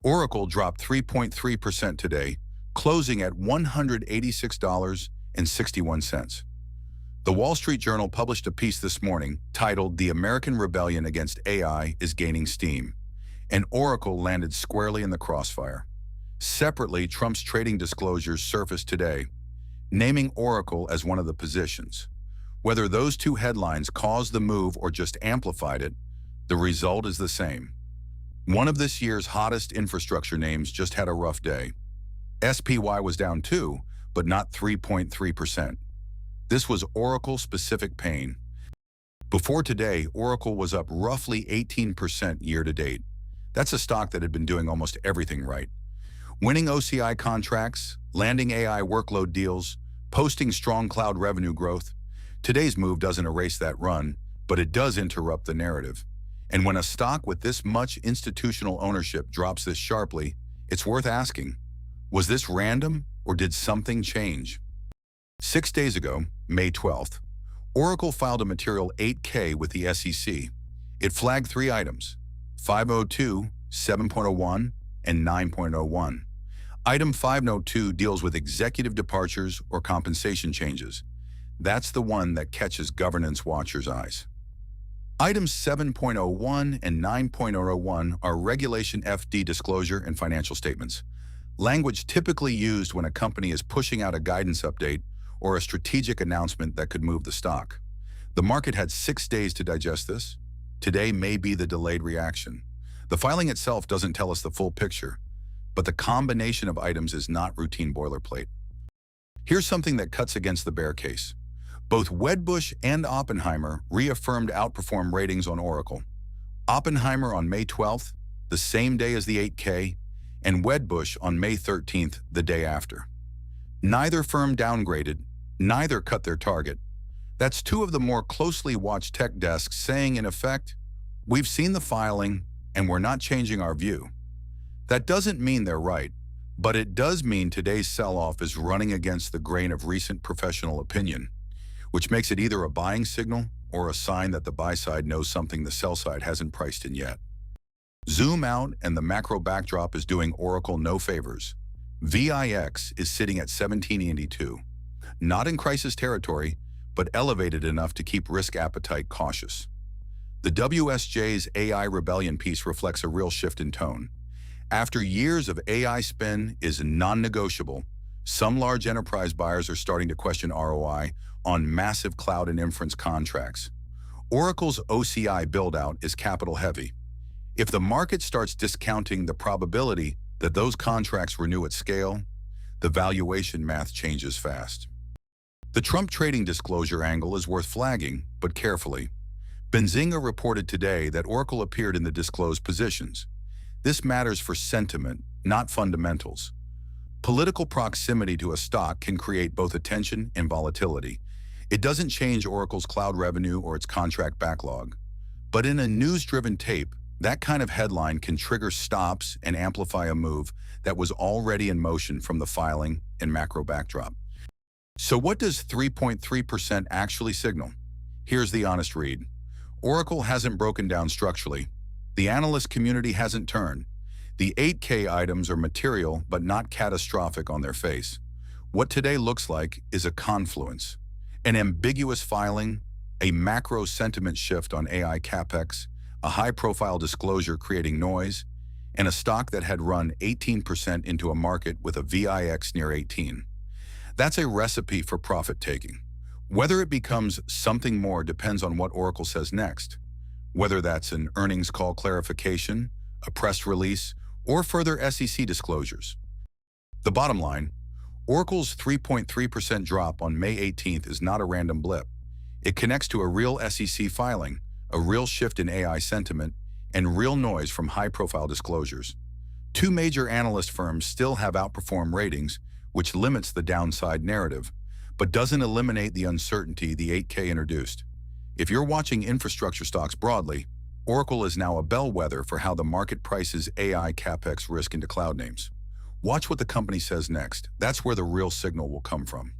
Oracle dropped 3.3% today, closing at $186.61. The Wall Street Journal published a piece this morning titled "The American Rebellion Against AI is Gaining Steam," and Oracle landed squarely in the crossfire. Separately, Trump's trading disclosures surfaced today, naming Oracle as one of the positions. Whether those two headlines caused the move or just amplified it, the result is the same. One of this year's hottest infrastructure names just had a rough day. SPY was down 2, but not 3.3%. This was Oracle-specific pain. Before today, Oracle was up roughly 18% year-to-date. That's a stock that had been doing almost everything right. Winning OCI contracts, landing AI workload deals, posting strong cloud revenue growth. Today's move doesn't erase that run, but it does interrupt the narrative. And when a stock with this much institutional ownership drops this sharply, it's worth asking, was this random or did something change? 6 days ago, May 12th, Oracle filed a material 8K with the SEC. It flagged 3 items: 502, 7.01, and 9.01. Item 502 deals with executive departures or compensation changes. That's the one that catches governance watchers' eyes. Items 7.01 and 9.01 are Regulation FD disclosure and financial statements, language typically used when a company is pushing out a guidance update or a strategic announcement that could move the stock. The market had 6 days to digest this. Today may be the delayed reaction. The filing itself doesn't tell us the full picture, but the combination of items is not routine boilerplate. Here's something that cuts against the bear case. Both Wedbush and Oppenheimer reaffirmed outperform ratings on Oracle. Oppenheimer on May 12th, the same day as the 8K, and Wedbush on May 13th, the day after. Neither firm downgraded, neither cut their target. That's 2 of the more closely watched tech desks saying, in effect, we've seen the filing and we're not changing our view. That doesn't mean they're right, but it does mean today's sell-off is running against the grain of recent professional opinion, which makes it either a buying signal or a sign that the buy side knows something the sell side hasn't priced in yet. Zoom out and the macro backdrop is doing Oracle no favors. VIX is sitting at 1782, not in crisis territory, but elevated enough to keep risk appetite cautious. The WSJ's AI rebellion piece reflects a real shift in tone. After years of AI spin is non-negotiable, some large enterprise buyers are starting to question ROI on massive cloud and inference contracts. Oracle's OCI buildout is capital heavy. If the market starts discounting the probability that those contracts renew at scale, the valuation math changes fast. The Trump trading disclosure angle is worth flagging, but carefully. Benzinga reported today that Oracle appeared in the disclosed positions. This matters for sentiment, not fundamentals. Political proximity to a stock can create both attention and volatility. It doesn't change Oracle's cloud revenue or its contract backlog. But in a news-driven tape, that kind of headline can trigger stops and amplify a move that was already in motion from the filing and macro backdrop. So what does 3.3% actually signal? Here's the honest read. Oracle hasn't broken down structurally. The analyst community hasn't turned. The 8K items are material but not catastrophic on their face. What today looks like is a confluence, an ambiguous filing, a macro sentiment shift on AI capex, a high-profile disclosure creating noise, and a stock that had run 18% into a market with a VIX near 18. That's a recipe for profit-taking. Whether it becomes something more depends on what Oracle says next, whether that's an earnings call clarification, a press release, or further SEC disclosures. The bottom line, Oracle's 3.3% drop on May 18th is not a random blip. It connects to a real SEC filing, a real shift in AI sentiment, and real noise from high-profile disclosures. 2 major analyst firms still have outperformed ratings, which limits the downside narrative, but doesn't eliminate the uncertainty the 8K introduced. If you're watching infrastructure stocks broadly, Oracle is now a bellwether for how the market prices AI capex risk into cloud names. Watch what the company says next. That's where the real signal will come from.